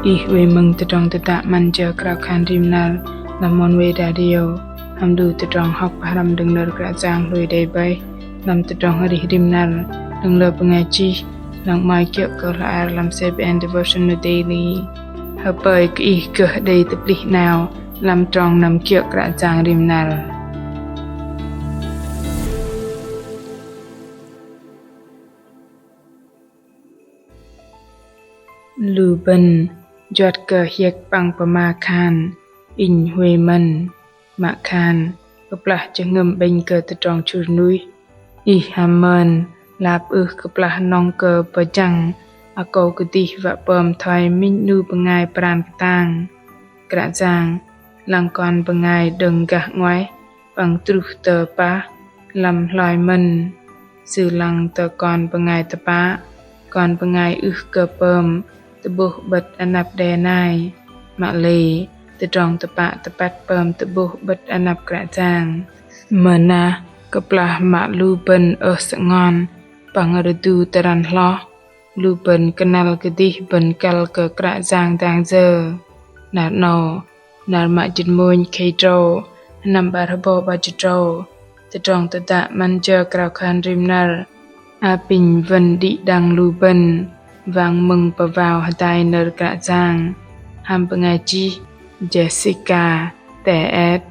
ih we mừng từ trong từ tạ man chờ krao khan rim nal làm món we radio ham du từ trong học haram đừng nở cả giang lùi đầy bay làm từ trong hari rim nal đừng lơ pengaji lang mai kyo ko la làm se ben devotional daily hợp bởi cái cơ đây tập lý nào làm trong nằm kyo cả giang rim nal lưu bần giọt cờ hiệt bằng bờ ma khan in huê mân mạ khan gấp là chân ngâm bên cờ từ trong chùa núi y hàm mơn lạp gấp là nong cờ bờ chăng a cầu cứ đi và bơm thoại minh nu bờ ngài pran tang cả giang lăng con bờ ngài đừng gạt ngoái bằng tru tờ pa làm loài mân sư lăng tờ con bờ ngài tờ pa con bờ ngài cờ bơmตบุบัดอันนับแดนายมะเลตะจองตะปะตะปัดเปิมตบุบัดอันนับกระจางเมื่อนะกะปลามะลูเปินสงอนปังฤดูตะรันล้อลูเปินกะนัลกะดิเปินกัลกะกระจางดางเจอนาโนนารมะจิตมุญเคโจนำบาระโบบาจิโจตะจองตะตะมันเจอกราวคันริมนัลอาปิญวันดิดังลูเปินvang mừng và vào tai nở cả giang ham pengai chi Jessica T.S.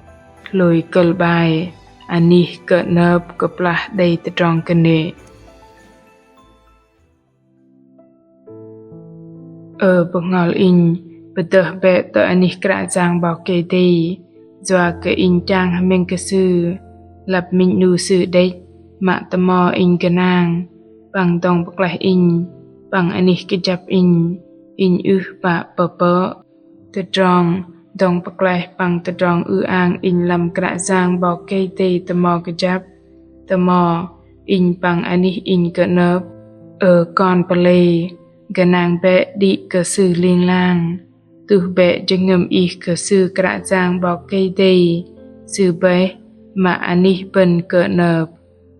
lùi cờ bài ani cỡ nợp cập là đầy từ trong cân nệ bằng ngòi in bờ tờ bẹ tờ ani cả giang bảo kê tì doa cái in trang mình cái sư lập mình nu sư đấy mạ tờ mò in cái nàng bằng tông bạc lại in bằng anh kejap in ba papa te trong dong paklai bằng te trong ang in lam kra giang bao cây tê te mo kejap te mo in bằng anh in cơ nớp con pale ganang be đi cơ sư liên lang từ be jengem cơ sư kra giang bao cây tê sư be mà anh bên cơ nớp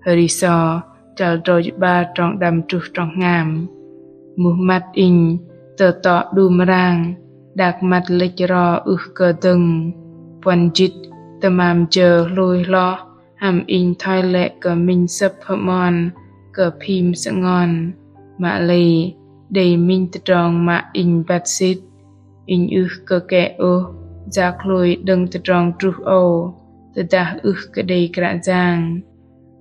hariso chal rồi ba trong đam tru trong ngam Muhammad in tờ tọ đu marang đặc mặt lệch rò cơ từng quan jit tamam chờ lôi lo hàm in thoi lệ cờ minh sập mòn cờ phim sợ ngon mạ lì đầy minh tròn mạ in bát xít in cơ kẹ giác lôi đừng tròn tru tờ ta cơ đầy cả giang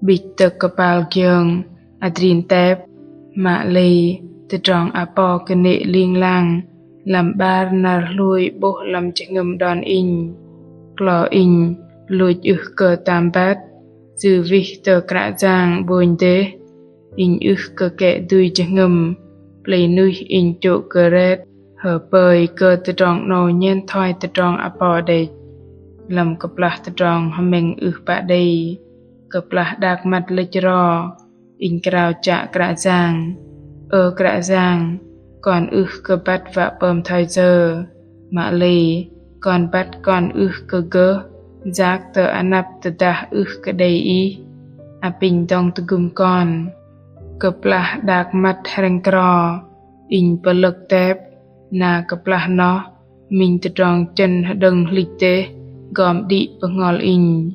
bịt tờ kapal kiong adrin tép mạ lì từ trong apo cái nệ liên lang làm ba nar lui bộ làm chạy ngầm đòn in clò in lui cơ tam bát dư vi tờ cả giang buồn tế in cơ kẹ đuôi chạy ngầm plei nuôi in chỗ cơ rét hở bơi cơ từ trong nồi nhen thoi từ trong apo đây làm cặp là từ trong hàm mình bạ đây cặp là đặc mặt lệch rò in krao chạ cả giang cả giang còn cơ bắt và bơm thay giờ mạ lì còn bắt còn cơ gơ giác tờ anap tờ ta cơ đầy ý bình tông tờ gum con cập là đạc mặt hành cỏ in bờ lực tép na cập là nó mình tờ tròn chân đừng lịch tế gom đi bờ ngol in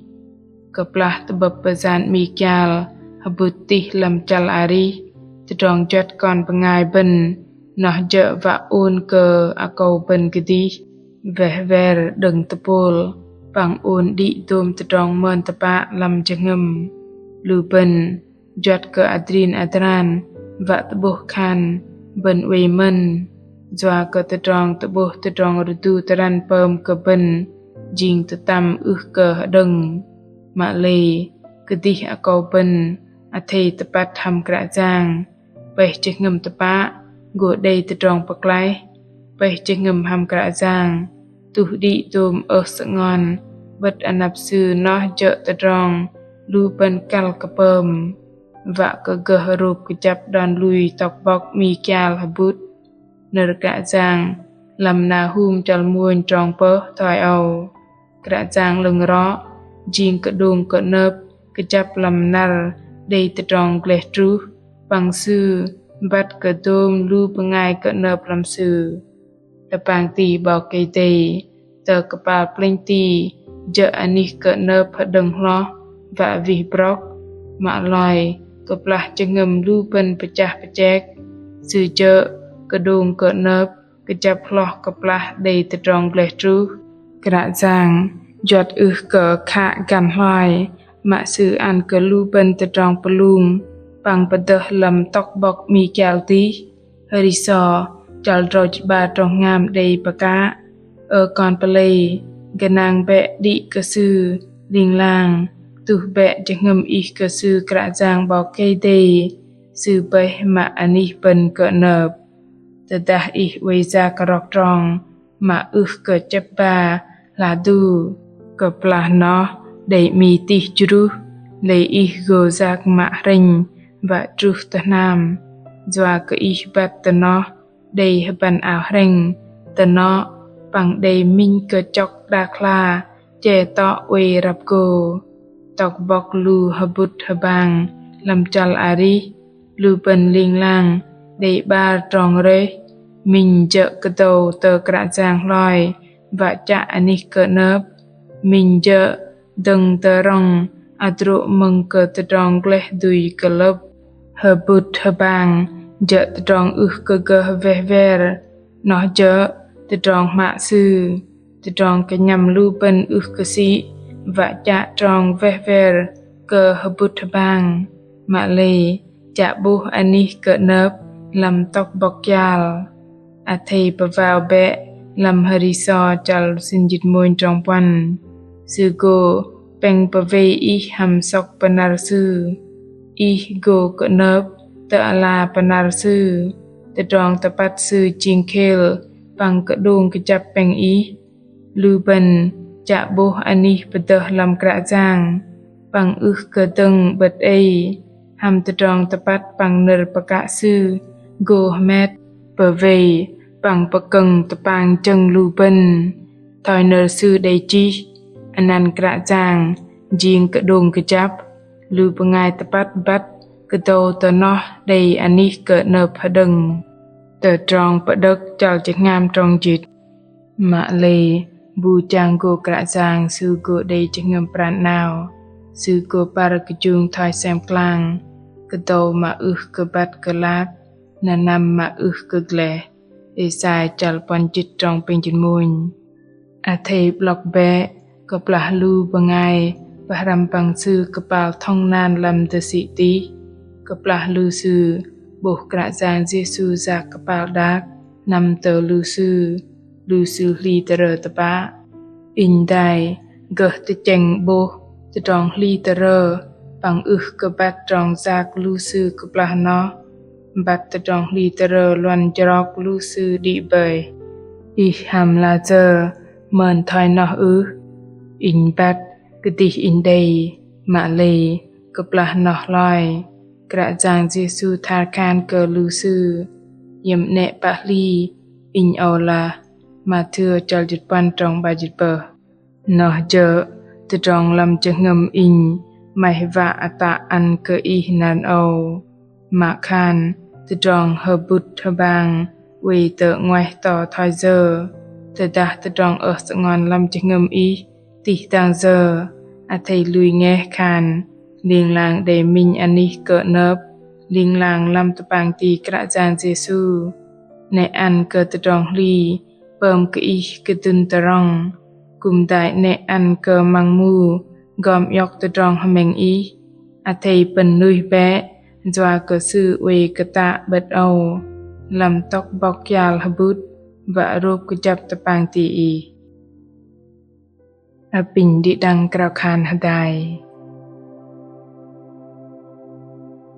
cập là tờ bập bờ gian mi kial habuti làm chal ari trong chất con pengai bên nó dợ và ôn cơ a cầu bên cái đi vẻ vẻ đừng tập bol bằng ôn đi tôm trong mơn tập bạ làm chân ngầm lưu bên giọt cơ adrin adran và tập bồ khan bên uy mân doa cơ tập bồ trong rutu taran pơm cơ bên jing tam cơ đừng mạ lì cái đi a cầu bên a thầy tập bát tham cả giang bày chân ngầm tập bạ gỗ đầy từ trong bạc lái bày chân ngầm hàm cả giang tủ đi tôm sợ ngon bất ăn nạp sư nó chợ từ trong lưu bên cal cà pơm và cơ gờ rụp cái chắp đòn lùi tọc bọc mi kial hà bút nở cả giang làm na hum chal muôn trong pơ thoi âu cả giang lưng rõ jing cơ đùng cơ nớp cái chắp làm nal đầy từ trong gle tru bằng sư bắt cơ tôm lưu pengai cơ nợp làm sư ตะปางตีบอกเกเตเตอกระปาเปล่งตีเจออันนี้เกิดเนิบพดึงล้อวะวิบรอกมาลอยก็ปลาจะเงิมลูเป็นประจักประแจกสื่อเจอกระดูงเกิดเนิบกระจับล้อก็ปลาได้ตะตรองเกลจูกระจางยอดเกิดขะกันลอยมาสื่ออันเกิดลูเป็นตะตรองปลุงปังประเดลำตอกบอกมีแก้วตีเฮริซอจัลโรจบาตรงงามได้ปะกะก่อนไปเลยกะนางแบะดิกะซือลิงลางตุแบะจะเงิมอีกะซือกระจางบอกเกเดซือไปมาอันนี้เป็นเกิดเนิบแต่ดาอีเวจากระรอกตรองมาเกิดจับบาลาดูก็ปลาเนาะได้มีติจรุเลยอีโกจากมาริงวะจุตนามจวากอีบัตตเนาะได้บันอาริงตเนาะปังได้มิงเกิดจอกดาคลาเจตอเวรับโกตอกบอกลูหบุตหบังลำจัลอาริลูเป็นลิงลังได้บาตรองเรมิงเจกระโตเตอกระจางลอยวะจะอันนี้เกิดเนิบมิงเจดึงเตรองอัตรุมึงเกิดตรองเกลดุยกลบหบุตหบังเจตรองกะเวเวรนอเจตรองมาซื่อตรองกะยำลูเป็นกะสิวะจะตรองเวเวรเกหบุตบังมาเลยจะบุอันนี้เกิดเนิบลำตอกบอกยาลอาเทปวาวเบะลำฮริซอจัลสินจิตมวยจองปันซือโกเป็งปะเวอีหัมซอกปนาร์ซืออีโกเกิดเนิบตะอาลาปนาร์ซือตะดองตะปัดซือจิงเคลปังกระดูงกระจับเป็งอีลูบันจะบุอันนี้ปะเดะลำกระจางปังเกิดตึงเบิดหัมตะดองตะปัดปังเนรปะกะซือโกเมดเปเวปังปะกังตะปางจังลูบันทอยเนรซือไดจีอนันกระจางจีงกระดูงกระจับลูปงายตะปัดบัดกระโตตะเนาะได้อันนี้เกิดเนิบพดึงเตอตรองประดึกจัลจะงามตรงจิตมาเลยบูจางโกกระจางซื้อโกได้จะเงิมปราณนาวซื้อโกปารกจุงทอยแซมกลางกระโตมากระบัดกระลาดนานำมากระแกลไอสายจัลปันจิตตรองเป็นจิตมุนอาเทบล็อกแบะก็ปลาลูบงายปะรำปังซื้อกระเป๋าท่องนานลำตะสิติก็ปลาลูซื้อบุกกระจางเจซูจากกระเป๋าดักนำเตอลูซื้อลีเตอร์ตะปะอินได้เกิดตะเจงโบจะตรองลีเตอร์ปังกระบัดตรองจากลูซื้อกระปลาเนาะบัดตะตรองลีเตอร์ลวนจรอกลูซื้อดีเบยอีหัมลาเจอเหมือนทอยเนาะอินบัดกติอินเดย์มาเลยกปลาหนอลอยกระจางเจซูทาคานเกลูซือยมเนปะลีอินเอาลามาเถือจัลจิตปันตรองบาจิตเปนอเจอตะตรองลำจะเงมอินไม่วะอัตะอันเกอีนันเอามาคานตะตรองเฮบุตทบังเวเตงวยต่อทอยเจอตะดาตะตรองสงอนลำจะเงมอีติตังเจออาไทลุยแงคานเลียงลางเดมินอันนี้เกิดเนิบเลียงลางลำตะปางตีกระจางเจซูในอันเกิดตะตรองลีเปิมกอีกระตุนตะรองกุมได้ในอันเกิมังมูกอมยกตะตรองหเมงอีอาไทเป็นลุยแบะจวาเกิดซื้อเวกตะเบิดเอาลำตอกบอกยาลหบุตวะรูปกจับตะปางตีอีอปิ่นดิดังกราวคานหดาย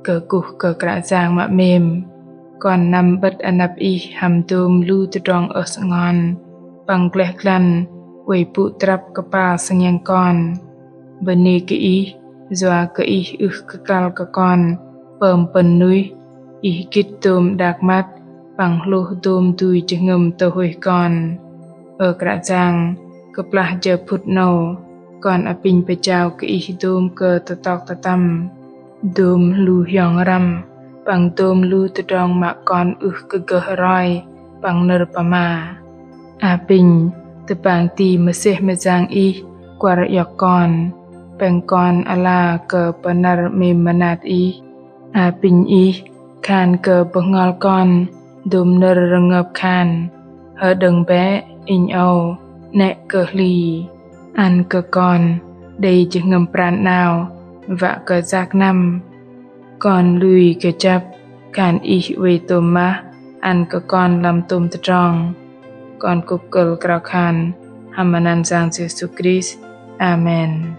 เกิกุเกิกระจางมะเมมก่อนนำบัดอนับอีหำตูมลูตรองสงอนปังแกลกลันไว้ปุตรับกระปาสังยังก่อนบันนี้กอีจวากอีกะกาลกะก่อนเปิมเปินนุยอีกิดตูมดากมัดปังลูตูมตุยจะเงิมตะหวยก่อนกระจางก็ปลาเจอพุทโนก่อนอปิญไปเจ้าก็อีดูมเกิดตะตอกตะตำดูมลูยองรำปังดูมลูตะดองมาก่อนกะเกอรอยปังเนรปมา Aping tebang ti mesih mejang kuar yakon pengkon ala ke penar memanat aping kan ke bengol kon dum ner rengep kan hedeng be in au nek ke li an ke kon đầy chừng ngầm pran nào và ke giác năm con lui ke chap kan we toma an ke kon lam tum trong con cục cờ krao khan hamanan sang Jesus Christ Amen.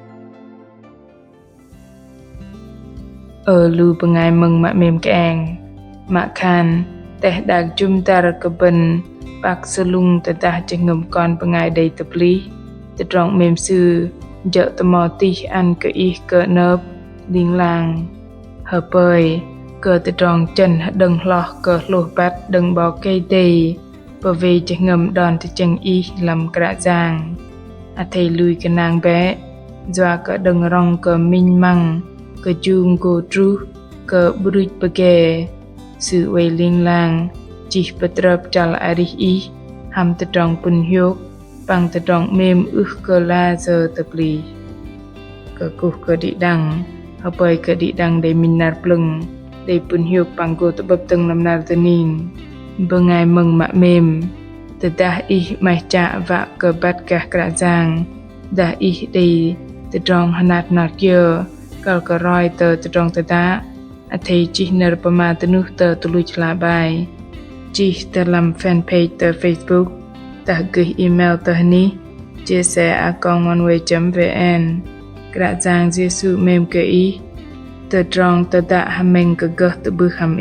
Lu pengai meng mak mem keeng mak khan teh dag jum tar keben pak selung tetah jengem kon pengai dei tepli trong mem sư dợ tmo ti an ke ke nớp ding lang hờ pơi cơ trong chân đừng lo cơ lô bát đừng bỏ cây tây bởi vì chỉ ngầm đòn thì chân làm cả giang thầy lùi cái nàng bé doa cơ đừng rong cơ minh măng cơ chung cô tru cơ bụi bờ kè sự quay liên lang chỉ bật rập chal ari ham tự trong pun hiếu bằng tự trong mềm cơ la giờ tập lì cơ cục cơ đi đằng hờ bơi cơ đi đằng để mình nạt plung để pun hiếu bằng cô tập bập từng năm nạt tenin bengai meng mak mem tedah mai cha và cơ bắt cả cả giang dah đi tự trong hanat nạt kia kal ke roi tờ tự trong tự ta thầy chỉ nợ pama tenu tờ tu lui chla bài chỉ tờ làm fanpage tờ Facebook ta gửi email tờ ni chia sẻ acongoneway.vn cả giang Giêsu mem ke tờ trong tờ ta hameng ke gơ tờ bư ham